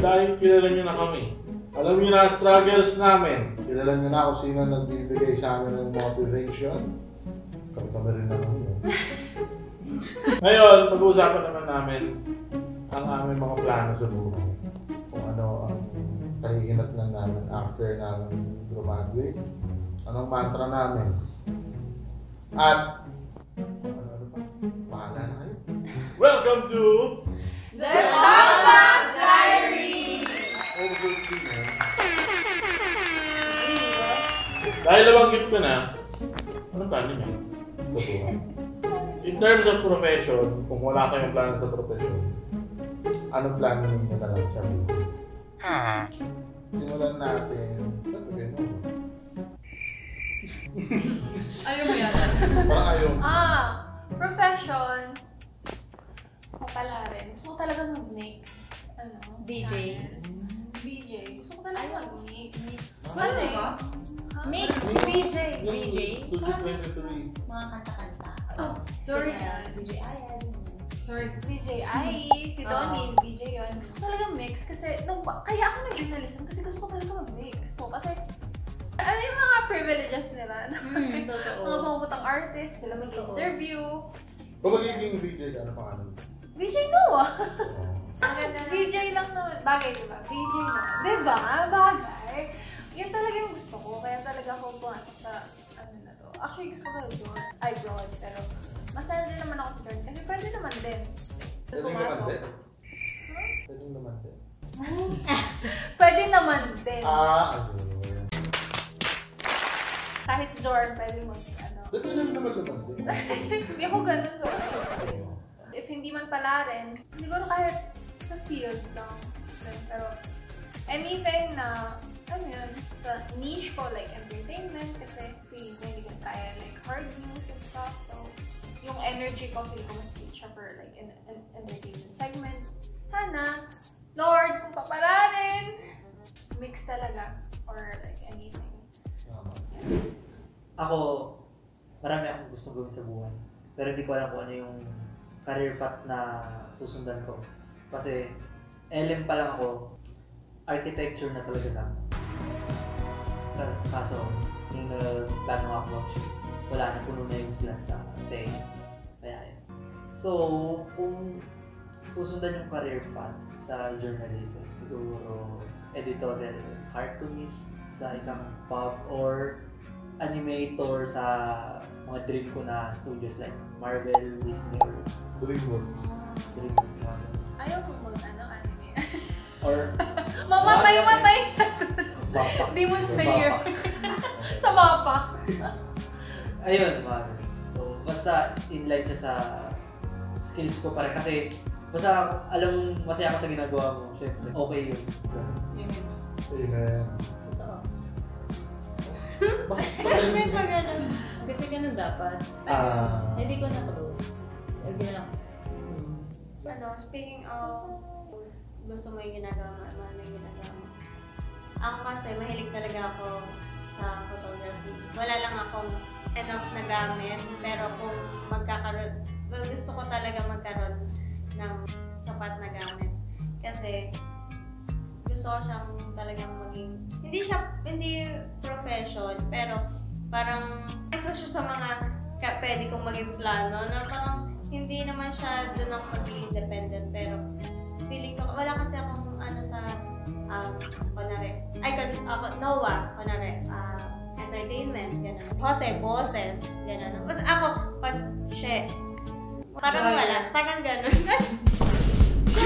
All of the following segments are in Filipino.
dahil kilala nyo na kami. Alam nyo na ang struggles namin. Kilala nyo na kung sino nagbibigay sa amin ng motivation. Kami rin naman yun. Ngayon, pag-uusapan naman namin ang aming mga plano sa buhay. Kung ano ang kahihinatnan namin after namin graduate. Anong mantra namin. At kung ano pa, bahala na kayo. Welcome to The Comeback Diaries! Dahil nabanggit ko na, anong plano niya? Totoo. In terms of profession, kung wala kayong plano sa profession, anong plano ninyo na lang sa buhay? Simulan natin. Ayaw mo yan? Parang ayaw. Profession. Ako pala rin. Gusto ko talaga mag-mix. DJ. DJ. Gusto ko talaga mag-mix. Ano ba? Mix. VJ. VJ. 2023. Mga kanta-kanta. Sorry. DJ Ayan. Sorry. VJ. Si Donnie. VJ yun. Gusto ko talaga mix kasi, kaya ako nag-journalism kasi gusto ko talaga mag-mix. So, kasi, ano yung mga privileges nila? Totoo. Mga pumuputang artist, sila mag-interview. Kung magiging VJ ka, ano pangalan? VJ Noah. Maganda na. VJ lang naman. Bagay, diba? VJ naman. Diba? Bagay. Yun talaga yung gusto ko. Kaya talaga ako pumasok sa ano na to. Actually, gusto ko abroad. Pero masaya din naman ako sa Jordan. Kasi pwede naman din. Pwede naman din? Pwede naman din? Pwede naman din. Ayun. Kahit Jordan, pwede mo ano. Pwede rin naman din. Hindi ako ganun. So, if hindi man pala rin, siguro kahit sa field lang. Pero anything na, ano yun, sa niche ko, like entertainment, kasi feeling ko hindi ko kaya like hard news and stuff. So, yung energy ko, feeling ko mas sweet siya for like an entertainment segment. Sana, Lord, kung papalarin, mix talaga. Or like anything. Yeah. Ako, marami akong gustong gawin sa buhay. Pero hindi ko alam kung ano yung career path na susundan ko. Kasi, LM pa lang ako, architecture na talaga sa akin. Kaso, yung nagplano ako mag-shift, wala na, puno na yung slot sa SEA. Kaya yun. So, kung susundan yung career path sa journalism, siguro editorial cartoonist sa isang pub or animator sa mga dream ko na studios like Marvel, Disney, or DreamWorks. Ayaw kong anime. Or Mamatay! Bapak. Demon Slayer. Sa mapa. Ayun, mga so, basta inline siya sa skills ko pare kasi basta alam mo masaya ka sa ginagawa mo, syempre okay yun. Amen. Totoo. Bakit pa ganun? Kasi ganun dapat. Hindi ko na close. Hindi na lang. Speaking of gusto mo yung ginagawa mo, ano yung ginagawa mo. Ako kasi mahilig talaga ako sa photography. Wala lang akong enough na gamit, pero kung magkakaroon, gusto ko talaga magkaroon ng sapat na gamit. Kasi gusto ko siyang talagang maging, hindi profession, pero parang isa siya sa mga pwede kong maging plano na parang hindi naman siya doon ako maging independent, pero feeling ko, wala kasi akong ano sa Noah, entertainment, gano'n. Jose, boses, gano'n. Basta ako, parang wala, parang gano'n.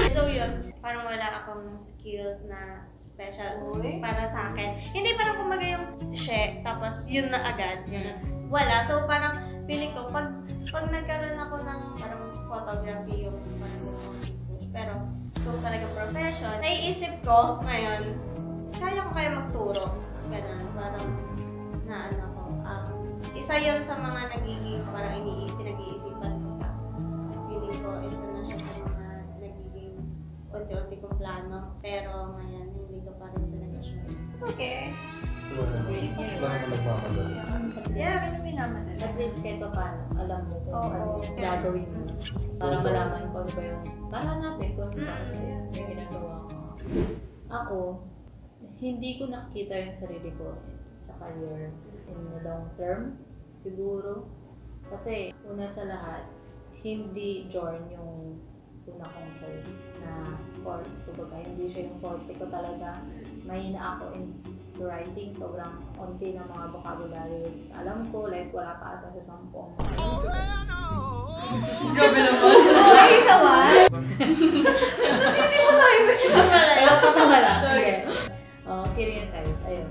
So yun, parang wala akong skills na special para sa akin. Hindi parang kumaga yung tapos yun na agad, gano'n. Wala, so parang feeling ko, pag nagkaroon ako ng parang photography yung parang gusto kong pero kung talagang profession, naiisip ko ngayon, kaya magturo. Ganun, parang na ano ko. Isa yun sa mga nagiging parang pinag-iisipan ko pa. Feeling ko, isa na siya sa mga nagiging unti-unti kong plano. Pero ngayon, hindi ko pa rin pinag-assure. It's okay. Great news. Wala naman nagmamadali. Yeah, minamadali. At least kahit pa paano, alam mo kung ano yung gagawin mo. Para malaman ko ano ba yung, para hanapin ko ano para sa'yo yung ginagawa ko. Ako, hindi ko nakikita yung sarili ko sa career in the long term, siguro. Kasi, una sa lahat, hindi Jorn yung una kong choice na course. Kumbaga, hindi siya yung forte ko talaga. Mahina ako into writing. Sobrang onti ng mga vocabulary words na alam ko. Like, wala pa ata sa 10 Grabe naman. Ay, naman. Nasisimula tayo. Patama lang. Sorry. Kidding aside, ayun.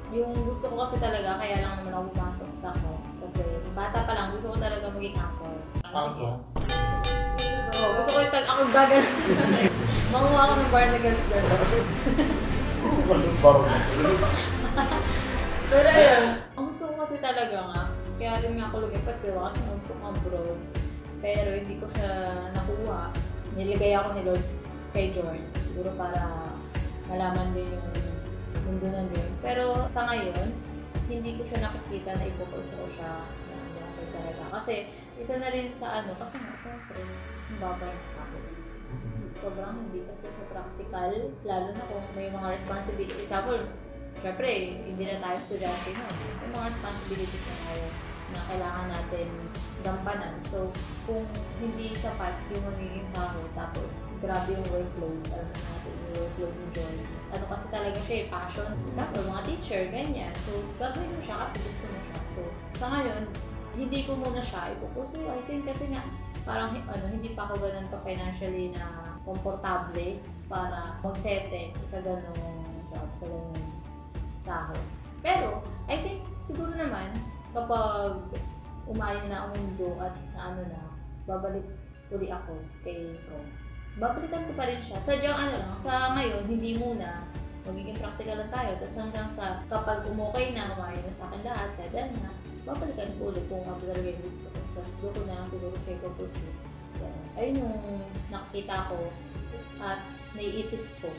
Yung gusto ko kasi talaga, kaya lang naman ako pumasok sa ako. Kasi bata pa lang, gusto ko talaga maging actor. Ako? Gusto ko yung ako gagawin. Manguha ako ng Barnacles doon. Pero ayun, ang gusto ko kasi talaga nga, kaya rin nga ako lumipat pero kasi gusto ko abroad. Pero hindi ko siya nakuha. Nilagay ako ni Lord kay Jorn. Siguro para malaman din yung mundo ng Jorn. Pero sa ngayon, hindi ko siya nakikita na ipokurso ko siya na doctor talaga. Kasi isa na rin sa kasi nga, syempre, ang babay sa akin. Sobrang hindi kasi siya practical, lalo na kung may mga responsibility. Example, syempre, hindi na tayo estudyante na. May mga responsibilities na tayo na kailangan natin gampanan. So, kung hindi sapat yung magiging sahod, tapos grabe yung workload, alam natin yung workload ni Joy. Ano kasi talaga siya, passion. Example, mga teacher, ganyan. So, gagawin mo siya kasi gusto mo siya. So, sa ngayon, hindi ko muna siya ipupuso. I think kasi nga, parang hindi pa ako ganun ka financially na komportable para magsete sa ganung job, sa ganung sahod. Pero, I think, siguro naman, kapag umayo na ang mundo at babalik uli ako kay ko. Babalikan ko pa rin siya. Sadyang sa ngayon, hindi muna, magiging practical lang tayo. Tapos hanggang sa, kapag umukay na, umayo na sa akin lahat, settle na, babalikan ko ulit kung ano talaga yung gusto ko. Tapos doon ko na lang siguro siya i-propose. Ayun yung nakikita ko at naiisip ko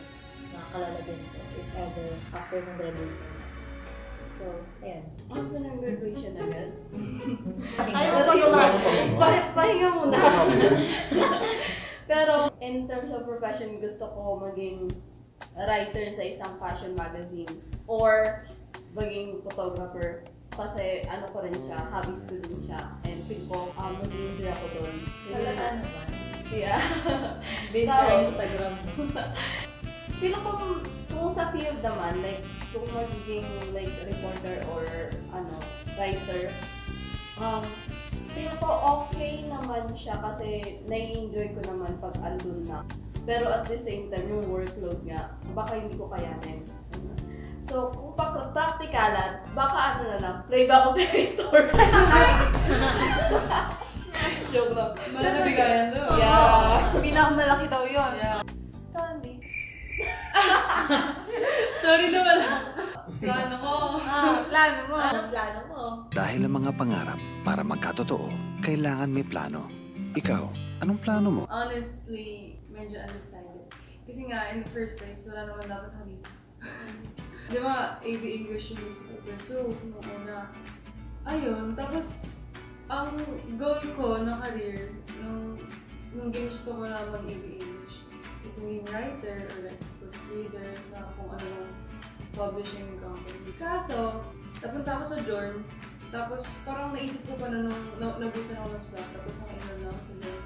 na kalalagyan ko if ever after ng graduation. So, ayan. After ng graduation agad? Ayaw ko yung Pahinga muna. Pero in terms of profession, gusto ko maging writer sa isang fashion magazine or maging photographer. Kasi ko rin siya, hobbies ko din siya. And feel ko, mag-enjoy ako doon. Halata naman. Yeah. Based sa Instagram mo. Feel ko kung sa field naman, like, kung magiging like reporter or writer, feel ko okay naman siya kasi nai-enjoy ko naman pag andun na. Pero at the same time, yung workload nga, baka hindi ko kayanin. So, kung praktikalan, baka na lang, playback operator. Joke lang. Malaki bigayan doon. Yeah. Pinakamalaki daw yun. Yeah. Tandi. Sorry na wala. Plano ko. Plano mo. Anong plano mo? Dahil ang mga pangarap para magkatotoo, kailangan may plano. Ikaw, anong plano mo? Honestly, medyo undecided. Kasi nga, in the first place, wala naman dapat ako dito. Di ba, AB English yung gusto ko. So, nung una, ayun. Tapos, ang goal ko na career, nung ginusto ko na mag-AB English, is maging writer or like proofreader sa kung anong publishing company. Kaso, napunta ako sa Jorn, tapos parang naisip ko pa na nung nabusan ako ng slot, tapos naka-enroll na ako sa Jorn.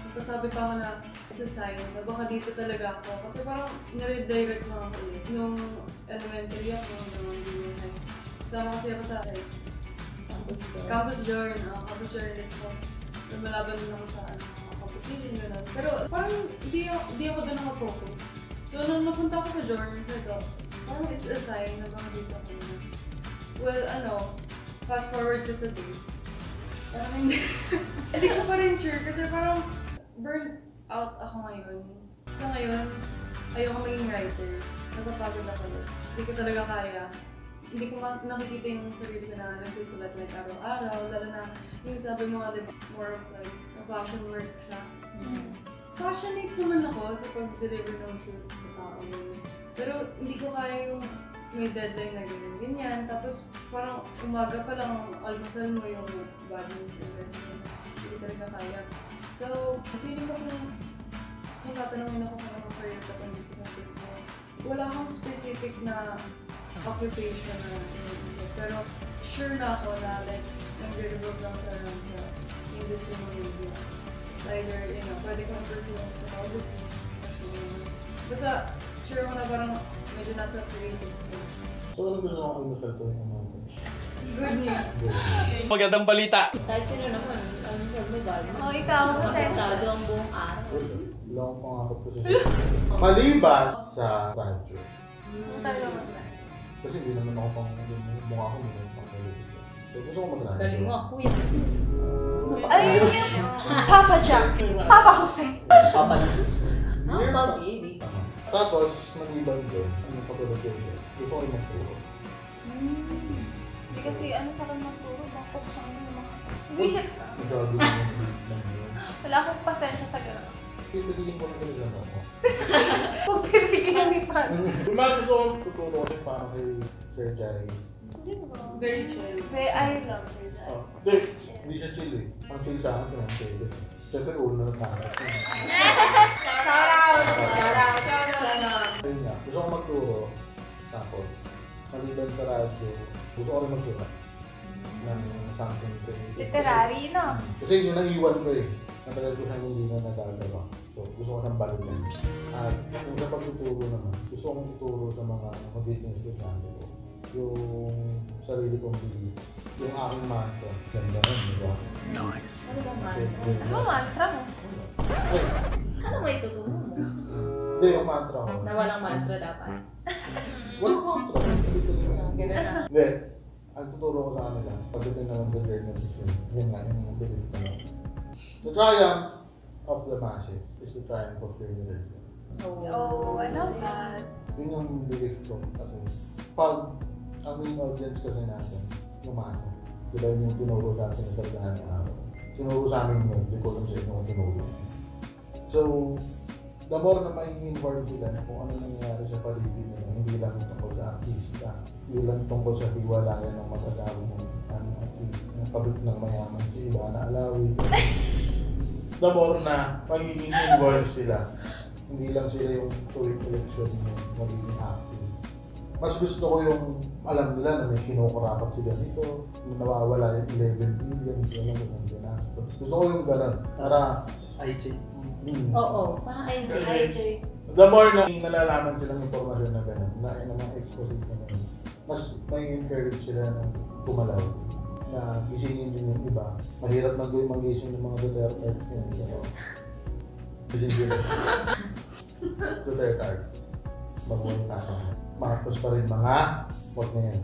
Tapos sabi pa ako na, it's a sign na baka dito talaga ako. Kasi parang na-redirect na ako ulit. Nung elementary ako, nung junior high. Kasama kasi ako sa Campus Jorn. Campus journalist ko. Lumalaban din ako sa competition, gano'n. Pero parang di ako doon nakafocus. So nung napunta ako sa Jorn, sabi ko, parang it's a sign na baka dito ako na. Well, fast forward to today. Parang hindi ko pa rin sure kasi parang burnt out ako ngayon. So ngayon, ayoko maging writer. Napapagod ako doon. Hindi ko talaga kaya. Hindi ko nakikita yung sarili ko na nagsusulat like araw-araw. Lalo na yung sabi mo nga, more of like a passion work siya. Passionate naman ako sa pag-deliver ng truth sa tao. Pero hindi ko kaya yung may deadline na ganyan. Tapos parang umaga pa lang almusal mo yung bad news. Hindi ko talaga kaya. So, feeling ko kung tatanungin ako kung anong career path ang gusto ko, wala akong specific na occupation na iniisip. Pero sure na ako na like, nagre-revolve lang siya around sa industry ng media. It's either, pwede kong i-pursue yung photography. Basta, sure ako na parang medyo nasa creative stage. So, ano gusto nyo ang almusal to yung mga? Good news! Magandang balita! Kahit sino naman, almusal mo ba? Ikaw, kasi. Apektado ang buong araw. Wala akong pangarap ko sa maliban sa radyo. Talaga mag-try. Kasi hindi naman ako pang mukha ko, hindi naman pang television. So, gusto ko mag-radyo. Galing mo, kuya kasi. Ay, yung Papa Jack. Papa Jose. Papa Ang pag-ibig. Tapos, maliban doon, ano pa tulad ko siya? Gusto ko yung magturo. Hindi kasi sa akin magturo, bakit sa akin naman. Visit ka. Masyado yung yun. Wala akong pasensya sa gano'n. Pipitigin ko naman sa ano ko. Huwag piniglan ni Pan. Yung mga gusto kong tuturo kasi parang kay Sir Jai. Very chill. I love her. Hindi siya chill eh. Ang chill sa akin si Ma'am Celes. Siyempre, ulo na nagkakaras. Shout out! Shout out! Ayun nga, gusto ko magturo. Tapos, maliban sa radyo, gusto ko rin magsulat. Ng something creative. Literary, no? Kasi yun ang iwan ko eh. Natagal ko siyang hindi na nagagawa. So, gusto ko siyang balikan. At kung sa pagtuturo naman, gusto kong ituro sa mga magiging estudyante ko. Yung sarili kong belief. Yung aking mantra. Ganda rin, di ba? Nice. Ano ba Kasi, mantra? Ano mantra mo? Ay, Ano may tuturo mo? hindi yung mantra ko. Na walang mantra dapat. Walang mantra. Ganun na. Hindi. Ang tuturo ko sa kanila, pagdating naman sa journalism, yun nga yung belief ko na. The triumph of the masses is the triumph of journalism. Oh, I love that. Yun yung belief ko kasi pag ang main audience kasi natin, yung masa, diba yung tinuro natin ng talagaan ng araw. Tinuro sa amin yun, hindi ko alam sa inyo kung tinuro. So, the more na mai-inform nila na kung ano nangyayari sa paligid nila, hindi lang tungkol sa artista, hindi lang tungkol sa hiwalayan ng matatawag ng artista, kabit ng mayaman si Ivana Alawi. The more na magiging involved sila, hindi lang sila yung tuwing election yung magiging active. Mas gusto ko yung alam nila na may kinukurapat sila nito, nawawala yung 11 billion, hindi alam mo kung ginastos. Gusto ko yung gano'n, para IJ. Oo, parang IJ. the more na nalalaman silang impormasyon na gano'n, na mga exposite na gano'n, mas may encourage sila na gumalaw, na gisingin din yung iba. Mahirap mag-gising ng mga Duterte arts ngayon. Pero, gisingin din. Duterte arts. Bago yung tata. Marcos pa rin mga wag na yan.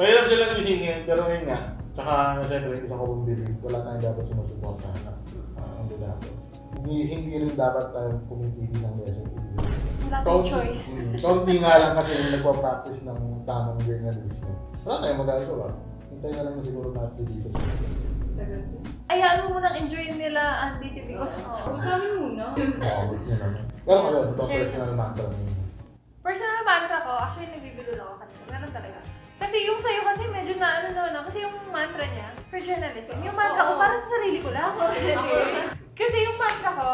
Mahirap silang gisingin, pero ngayon nga. Tsaka, siyempre, isa ko kong belief, wala tayong dapat sinusuportahan na ang dato. Hindi rin dapat tayong pumipili ng lesson. Wala tayong choice. Kaunti nga lang kasi yung nagpa-practice ng tamang journalism. Wala tayong magagawa. Hintay na lang na siguro natin dito. Ayaan mo munang enjoy nila, Andy, si Bicos. Usamin muna. Makakabot nyo naman. Pero kayo, ito ang personal mantra niyo. Personal mantra ko, actually nagbibilo lang ako kanina. Meron talaga. Kasi yung sa'yo kasi medyo na naman ako. Kasi yung mantra niya, for journalism, yung mantra ko para sa sarili ko lang. Kasi yung mantra ko,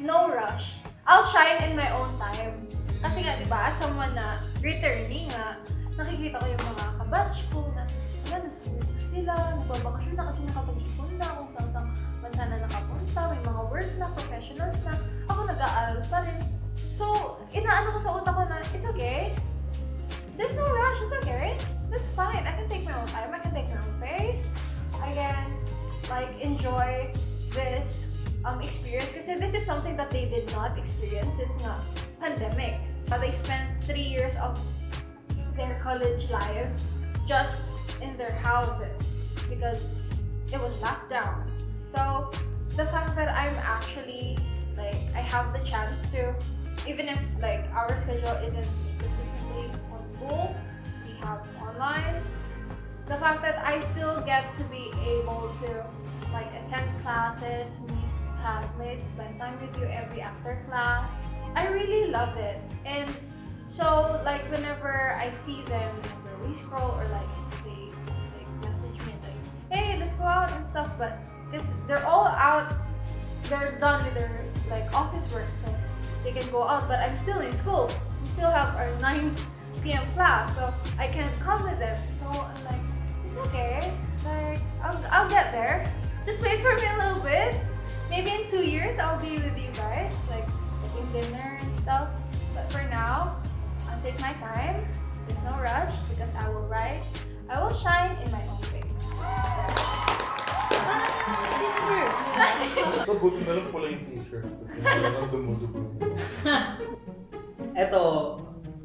no rush. I'll shine in my own time. Kasi nga, di ba, as someone na returning nga, nakikita ko yung mga kabatch ko na, nasa work sila, nagbabakasyon na kasi nakapag-ipon na kung saan bansa na nakapunta, may mga work na, professionals na, ako nag-aaral pa rin. So, inaano ko sa utak ko na, it's okay. There's no rush, it's okay. That's fine. I can take my own time, I can take my own pace. I can, enjoy this experience kasi this is something that they did not experience since nga pandemic. They spent 3 years of their college life just in their houses because it was locked down. So the fact that I'm actually I have the chance to, even if our schedule isn't consistently on school, we have online. The fact that I still get to be able to attend classes, meet classmates, spend time with you every after class. I really love it. And so whenever I see them, whenever we scroll or they message me hey, let's go out and stuff, but because they're all out, they're done with their office work, so they can go out, but I'm still in school. We still have our 9 p.m. class, so I can't come with them. So I'm like, it's okay. Like, I'll get there. Just wait for me a little bit. Maybe in 2 years, I'll be with you guys, like cooking dinner and stuff. But for now, I'll take my time. There's no rush because I will rise. I will shine in my own pace. Ito, buti na lang pula yung t-shirt. Ang dumudugo.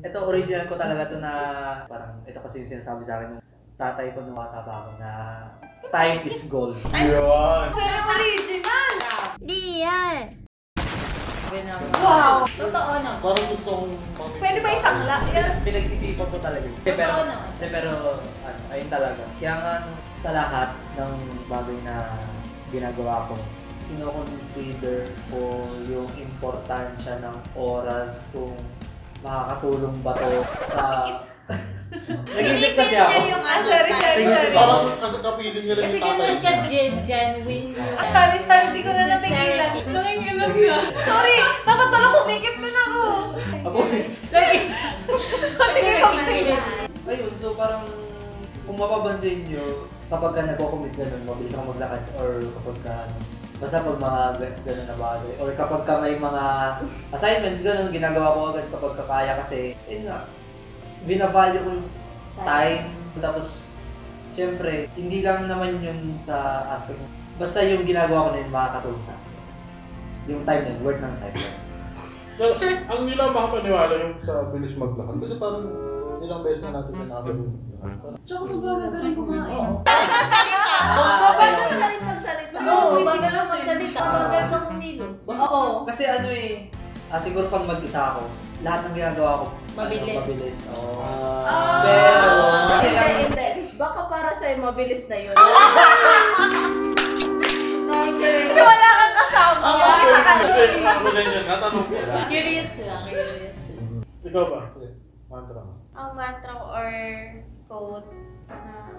Ito original ko talaga to na parang ito kasi yung sinasabi sa akin ng tatay ko nung bata pa ako na time is gold. Yun! Pero original! Wow! Totoo na. Parang gusto kong... Pwede ba isang Pinag-isipan ko talaga. Totoo naman. Pero ayun talaga. Kaya nga sa lahat ng bagay na ginagawa ko, ino-consider ko yung importansya ng oras kung makakatulong ba to sa... Nag-isip kasi ako. Sorry. Parang kasi kapiling niya lang Kasi yung tatay ganun ka niya. genuine yun. Sorry, hindi ko na napigilan. Nangingilam ka. Sorry, dapat pala kumikit ko na ako. Ako, Sige, kumikit. ayun, so parang kung mapapansin nyo, kapag ka nagko-commit ganun, mabilis ako maglakad or kapag ka basta pag mga ganun na bagay or kapag ka may mga assignments ganun, ginagawa ko agad kapag kakaya kasi yun nga, binavalue ko yung time. Tapos, syempre, hindi lang naman yun sa aspect basta yung ginagawa ko na yun makakatulong sa akin. Yung time na yun, worth ng time. Ang nila makapaniwala yung sa bilis maglakad. Kasi parang ilang beses na natin siya nakagawin. Tsaka mabagal ka rin kumain. Mabagal ka rin magsalita. Oo, bagal ka magsalita. Bagal ka kumilos. Oo. Kasi ano eh, siguro pag mag-isa ako, lahat ng ginagawa ko Mabilis. mabilis. Oo. Ah. Pero, kasi Hindi. Baka para sa'yo mabilis na yun. Kasi wala kang kasama. Ako din yun, natanong ko lang. Curious lang. Ikaw ba? Mantra mo. Ang mantra ko or quote na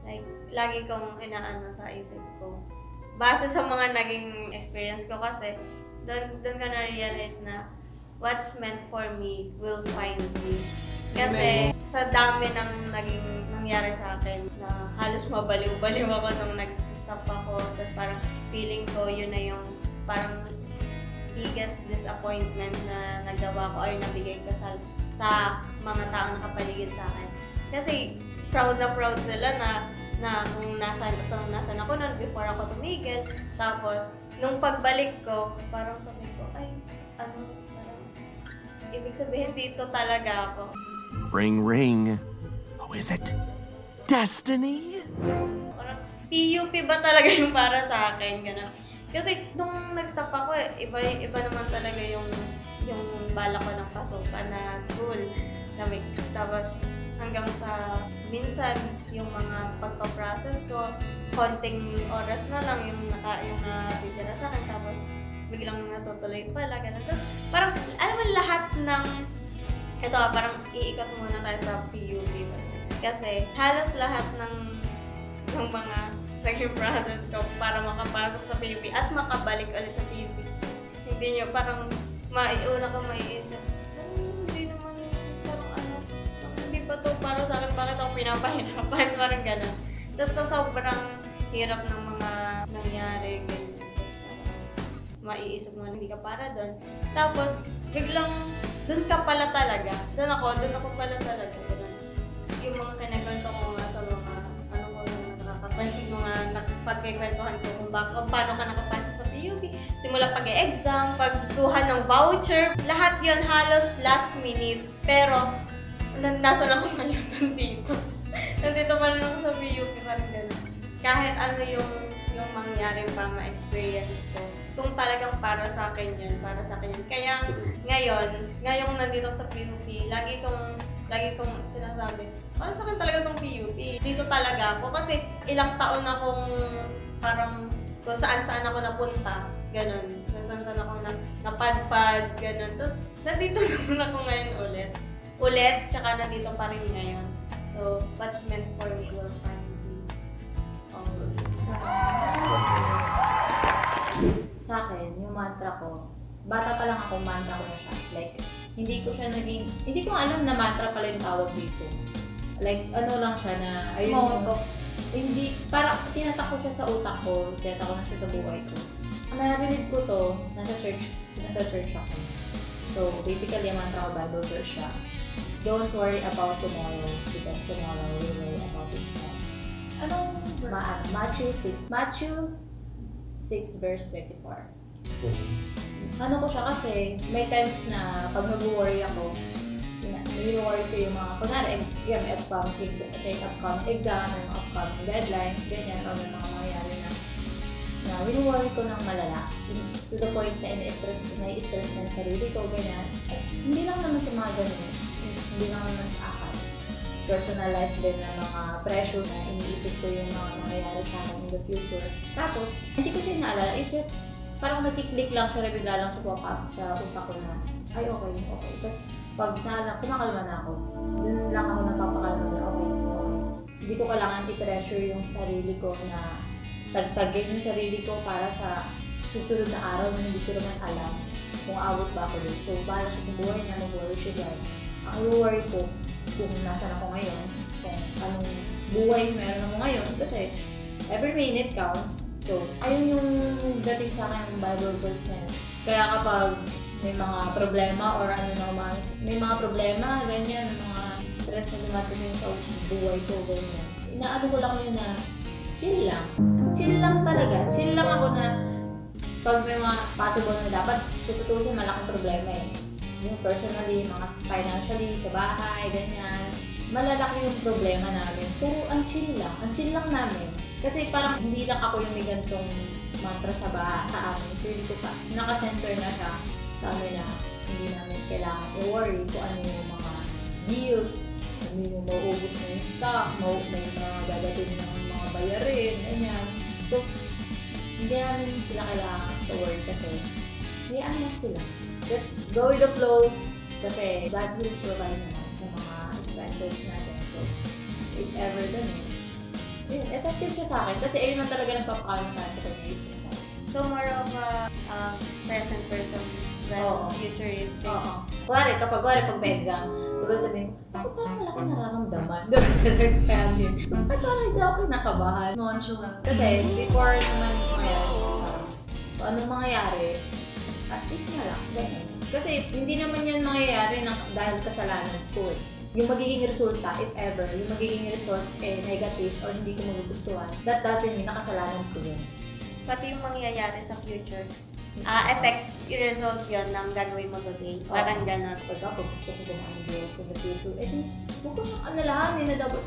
like lagi kong inaano sa isip ko. Base sa mga naging experience ko kasi doon ko na-realize na what's meant for me will find me. Kasi sa dami ng naging nangyari sa akin na halos mabaliw-baliw ako nung nag-stop ako. Tapos parang feeling ko yun na yung parang biggest disappointment na nagawa ko or nabigay ko sa mga taong nakapaligid sa akin. Kasi proud sila na kung nasan ako noon before ako tumigil. Tapos nung pagbalik ko, parang sabi ko, ay, parang ibig sabihin dito talaga ako. Ring, ring. Who is it? Destiny? Parang PUP ba talaga yung para sa akin? Ganun. Kasi nung nag-stop ako, iba naman talaga yung bala ko ng pasukan na school. Tapos hanggang sa minsan yung mga pagpa-process ko, konting oras na lang yung natitira sa akin. Tapos biglang natutuloy pala. Ganun. Tapos parang alam mo lahat ng ito, parang iikot muna tayo sa PUP. Kasi halos lahat ng mga naging process ko para makapasok sa PUP at makabalik ulit sa PUP. Hindi nyo, parang una ka maiisip, hindi naman, parang hindi pa to para sa akin, bakit ako pinapahirapan, parang gano'n. Tapos sa sobrang hirap ng mga nangyari, ganyan. Tapos parang maiisip mo, hindi ka para doon. Tapos biglang, doon ka pala talaga. Doon ako pala talaga. Yung mga kinakwento ko nga sa mga, mga pagkikwentuhan ko kung paano ka nakapasok sa PUP. Simula pag-exam, pagkuha ng voucher, lahat yon halos last minute. Pero, nasan ako ngayon nandito. Nandito pa rin ako sa PUP, parang gano'n. Kahit ano yung mangyari pa ma-experience ko. Kung talagang para sa akin yun. Kaya ngayon nandito ako sa PUP, lagi kong sinasabi, para sa akin talaga tong PUP. Dito talaga ako kasi ilang taon akong parang kung saan-saan ako napunta, ganun. Kung saan-saan ako napadpad, ganun. Tapos nandito naman ako ngayon ulit, tsaka nandito pa rin ngayon. So, what's meant for me will find me. Always. Sa akin, yung mantra ko, bata pa lang ako, mantra ko na siya. Like, hindi ko alam na mantra pala yung tawag dito. Like, ano lang siya na, ayun yung, hindi, parang tinatak ko siya sa utak ko, tinatak ko na siya sa buhay ko. Narinig ko to, nasa church ako. So, basically, yung mantra ko, Bible verse siya. Don't worry about tomorrow, because tomorrow will worry about itself. Anong Matthew 6 verse 24. Ano ko siya kasi, may times na pag nag-worry ako, nag-worry ko yung mga, kunwari, may upcoming exam, may upcoming deadlines, ganyan, o may mga mangyayari na winu-worry ko ng malala. To the point na na-stress na yung sarili ko, ganyan. At hindi lang naman sa mga ganun, hindi lang naman sa akats. Personal life din na mga pressure na iniisip ko yung mga mangyayari sa akin in the future. Tapos, hindi ko siya inaalala, it's just, parang natiklik lang siya, bigla lang siya pumapasok sa utak ko na, ay okay. Tapos, pag kumakalma na ako, dun lang ako napapakalma na okay. Hindi ko kailangan i-pressure yung sarili ko na tagtagin yung sarili ko para sa susunod na araw na hindi ko naman alam kung aabot ba ako dun. So, bahala siya sa buhay niya, mag-worry siya dyan. Ang i-worry ko kung nasan ako ngayon, kung anong buhay meron ako ngayon, kasi every minute counts. So, ayun yung dating sa akin ng Bible verse na yun. Kaya kapag may mga problema or may mga problema, ganyan, mga stress na dumating sa buhay ko, ganyan. Inaano ko lang yun na chill lang. Chill lang talaga. Chill lang ako na pag may mga possible na dapat tututusin, malaking problema eh. Yung personally, mga financially, sa bahay, ganyan. Malalaki yung problema namin. Pero ang chill lang namin. Kasi parang hindi lang ako yung may gantong mantra sa amin. Pwede ko pa. Naka-center na siya sa amin na hindi namin kailangan i-worry kung ano yung mga deals, ano yung mauubos na yung stock, may mga dadating ng mga bayarin, ganyan. So, hindi namin sila kailangan to-worry kasi hayaan lang sila. Just go with the flow kasi God will provide naman sa mga expenses natin. So, if ever ganun, effective siya sa akin kasi ayun lang talaga nagpapakalma sa akin kapag na-stress ako. So, more of a present person than futuristic. Oo. Kuwari, pag may exam, diba sabihin, bakit parang wala akong nararamdaman? Diba sabihin, bakit parang hindi ako nakabahan? Nonchalant. Kasi, before naman kung anong mangyayari, as is na lang, ganyan. Kasi, hindi naman yan mangyayari dahil kasalanan ko eh. Yung magiging resulta, if ever, yung magiging result negative or hindi ko magugustuhan, that doesn't mean nakasalanan ko yun. Pati yung mangyayari sa future, effect, i-result yun ng gagawin mo today. Parang gano'n. Pag ako gusto ko gumawa ko in the future, huwag ko siyang alalahanin na dapat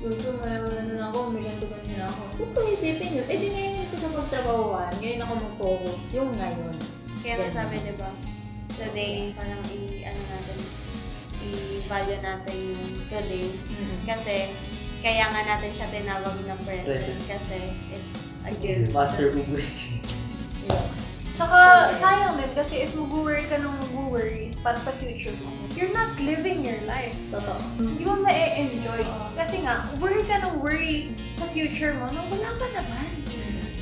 future may ako, may ganito-ganyan ako. Huwag ko isipin yun. Ngayon ko siya magtrabahuan, ngayon ako mag-focus, yung ngayon. Kaya nasabi, diba, today, parang i-value natin yung today. Kasi, kaya nga natin siya tinawag na present. Kasi, it's a gift. Master Uber. Tsaka, sayang din kasi if mag-worry ka ng mag-worry para sa future mo, you're not living your life. Totoo. Hindi mo ma-enjoy. Kasi nga, worry ka ng worry sa future mo na wala pa naman.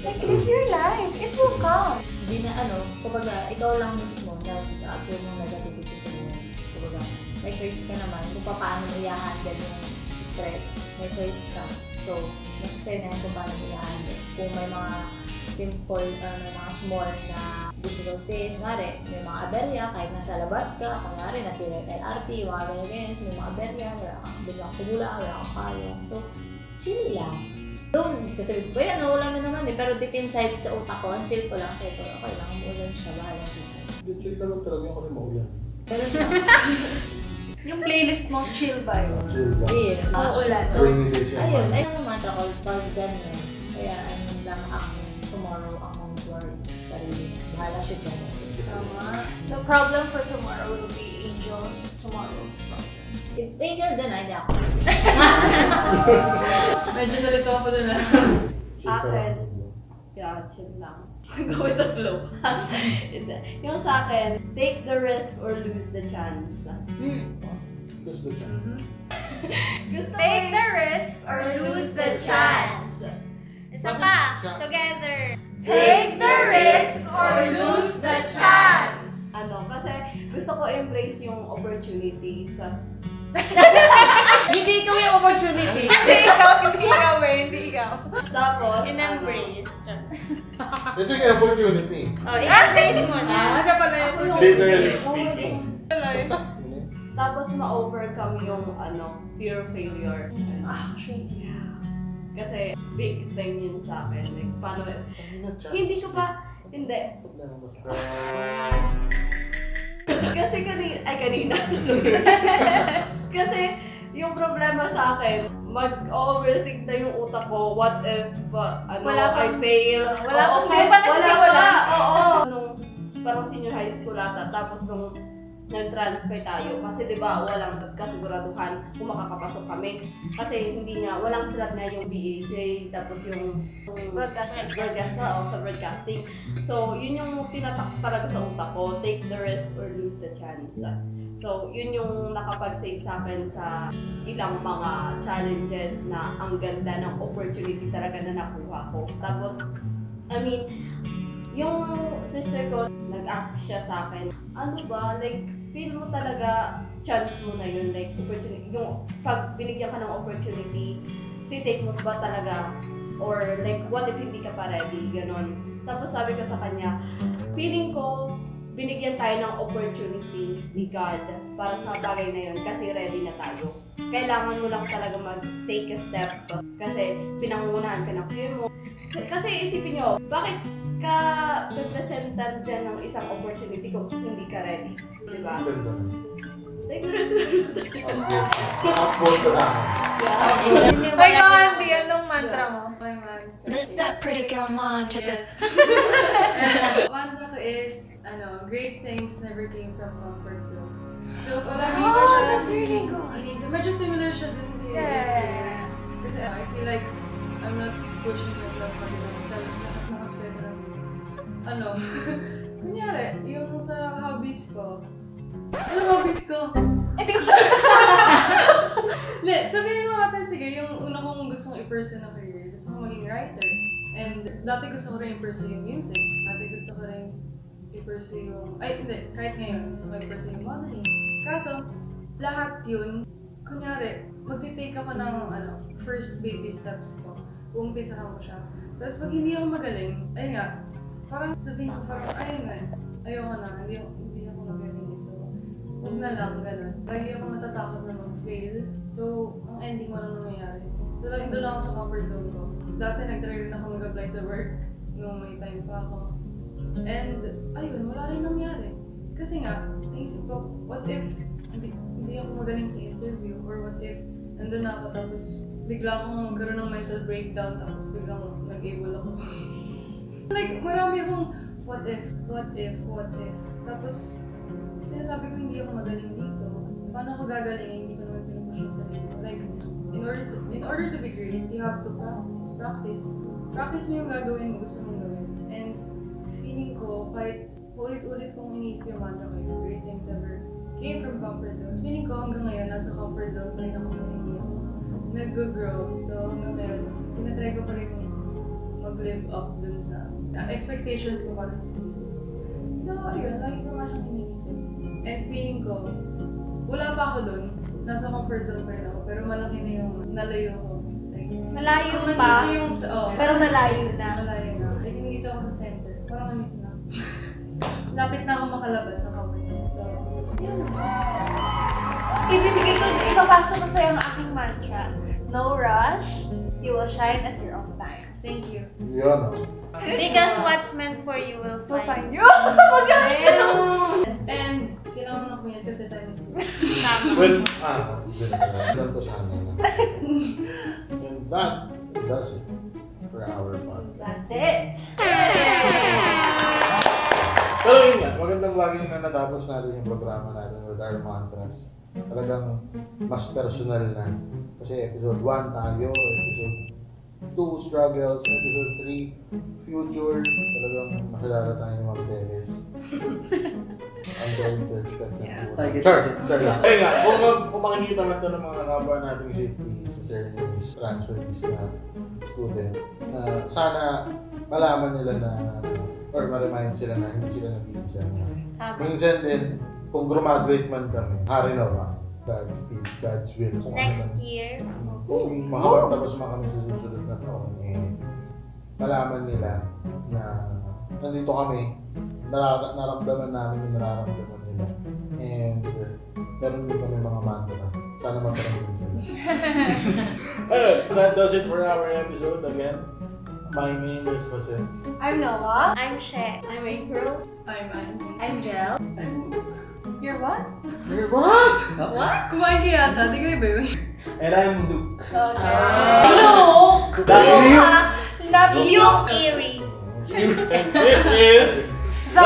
Like, live your life. It will come. Hindi na kumbaga, ikaw lang mismo nag-absorb ng negativity sa buhay. Kumbaga, may choice ka naman kung paano mo i-handle yung stress. May choice ka. So, nasa sa'yo na yan kung paano mo i-handle. Kung may mga simple, may mga small na difficulties. Kunwari, may mga aberya, kahit nasa labas ka, kunwari, nasira yung LRT, mga ganyan-ganyan, may mga aberya, wala kang biglang kumula, wala kang kaya. So, chill lang. Doon, sasabihin ko, yan, wala na naman eh. Pero deep inside sa utak ko, ang chill ko lang, sabi ko, okay lang, umulan siya, bahala siya. Hindi, chill ka lang talaga yung maulan. Ganun lang. Yung playlist mo, chill ba yun? Chill ba? Yeah. Uulan. So, ayun, yung mantra ko, pag gano'n, kaya ano lang tomorrow ang worry sa sarili. Bahala siya dyan. Tama. The problem for tomorrow will be Angel tomorrow's problem. If Angel dun, hindi ako. Medyo nalito ako dun na. Akin, yeah, chill lang. Go with the flow. Yung sa akin, take the risk or lose the chance. Lose the chance. Take the risk or lose the chance. Isa pa, together. Take the risk or lose the chance. Kasi gusto ko embrace yung opportunities. Hindi ikaw yung opportunity. Hindi ikaw. Tapos, In-embrace. Ito yung opportunity. Oh, in-embrace mo na. Siya pala yung Literally speaking. Tapos ma-overcome yung fear of failure. Actually, yeah. Kasi big thing yun sa akin. Like, paano, hindi ko pa, hindi. Kasi kanina. Kasi yung problema sa akin, mag-overthink na yung utak ko, what if, I fail. Wala pa. Oo. Nung parang senior high school ata, tapos nung nag-transfer tayo. Kasi diba, walang kasiguraduhan kung makakapasok kami. Kasi hindi nga, walang slot na yung BAJ, tapos yung sa broadcasting. So, yun yung tinatak talaga sa utak ko, take the risk or lose the chance. So, yun yung nakapag-save sa akin sa ilang mga challenges na ang ganda ng opportunity talaga na nakuha ko. Tapos, yung sister ko, nag-ask siya sa akin, ano ba, like, feel mo talaga, chance mo na yun, like, opportunity, yung pag binigyan ka ng opportunity, titake mo ba talaga, or like, what if hindi ka pa ready, ganon. Tapos sabi ko sa kanya, feeling ko, binigyan tayo ng opportunity ni God para sa bagay na yun, kasi ready na tayo. Kailangan mo lang talaga mag-take a step, kasi pinangunahan ka ng fear mo. Kasi isipin nyo, bakit ka representan dyan ng isang opportunity kung hindi ka ready, di ba? Take the risk or lose the chance. May Gandhi, anong mantra mo? That's that pretty girl mantra. Mantra ko is, great things never came from comfort zones. So, palagi ko siya, that's really good. inisip. Medyo similar siya din kay Yeah. Kasi I feel like I'm not pushing myself nakaswerte. Kunyari, yung sa hobbies ko. Ano hobbies ko? Sabihin mo natin, sige, yung una kong gustong i-pursue na career, gusto ko maging writer. And dati gusto ko rin i-pursue yung music. Dati gusto ko rin i-pursue yung, kahit ngayon, gusto ko i-pursue yung modeling. Kaso, lahat yun, kunyari, magti-take ako ng first baby steps ko. Uumpisahan ko siya. Tapos pag hindi ako magaling, ayun nga, parang sabihin ko, ayoko na, hindi ako magaling. So, huwag na lang, ganun. Lagi ako matatakot na mag-fail. So, ang ending mo lang nangyayari. So, lagi doon lang ako sa comfort zone ko. Dati nag-try rin ako mag-apply sa work nung may time pa ako. And, ayun, wala rin nangyari. Kasi nga, naisip ko, what if hindi ako magaling sa interview? Or what if nandun na ako tapos bigla akong magkaroon ng mental breakdown tapos biglang nag-able ako. Like, marami akong what if. Tapos, sinasabi ko hindi ako magaling dito. Paano ako gagaling? Hindi ko naman pinupush yung sarili ko. Like, in order to be great, you have to practice. Practice mo yung gagawin mo, gusto mong gawin. And feeling ko, kahit ulit-ulit kong iniisip yung mantra ko, yung great things ever came from comfort zones. Feeling ko hanggang ngayon, nasa comfort zone pa rin ako na hindi ako nag-grow. So hanggang ngayon, tinatry ko pa rin mag-live up dun sa expectations ko para sa sarili. So ayun, lagi ko nga siyang iniisip. And feeling ko, wala pa ako dun. Nasa comfort zone pa rin ako. Pero malaki na yung nalayo ko. Like, Malayo kung pa, nandito yung, pero malayo na. Malayo na. Like, nandito ako sa center. Parang nandito na. Lapit na ako makalabas sa comfort zone. So, yan naman. Ipapasok ko sa'yo ang aking mantra. No rush, you will shine at your own time. Thank you. Yun, Because what's meant for you will find you. And, kailangan mo na po yan kasi time is good. Well, ganito sana na. And that does it for our podcast. That's it! Pero yun nga, magandang lagi na natapos natin yung programa natin with our mantras. Talagang mas personal na. Kasi episode 1 tayo, episode 2 struggles, episode 3 future. Talagang nakilala tayo ng mga Teres. I'm going to expect that. Sure. Ayun nga, kung makikita man ito ng mga kapwa nating shifties, attorneys, transferees na student, na sana malaman nila na, or ma-remind sila na hindi sila nag-iisa. Minsan din, kung graduate man kami, hari na ba? God's will. Kung Next year. Kung makapagtapos man kami sa susunod na taon, malaman nila na nandito kami, naramdaman namin yung nararamdaman nila. And meron din kami mga mantra. Sana magkaroon sila. That does it for our episode again. My name is Jose. I'm Noah. I'm She. I'm April. I'm Andy. I'm Jel. You're what? You're what? What? Kumain ka yata, di kayo ba yun? And I'm Luke. Okay. Luke! Luke! Love you! Eerie. And this is The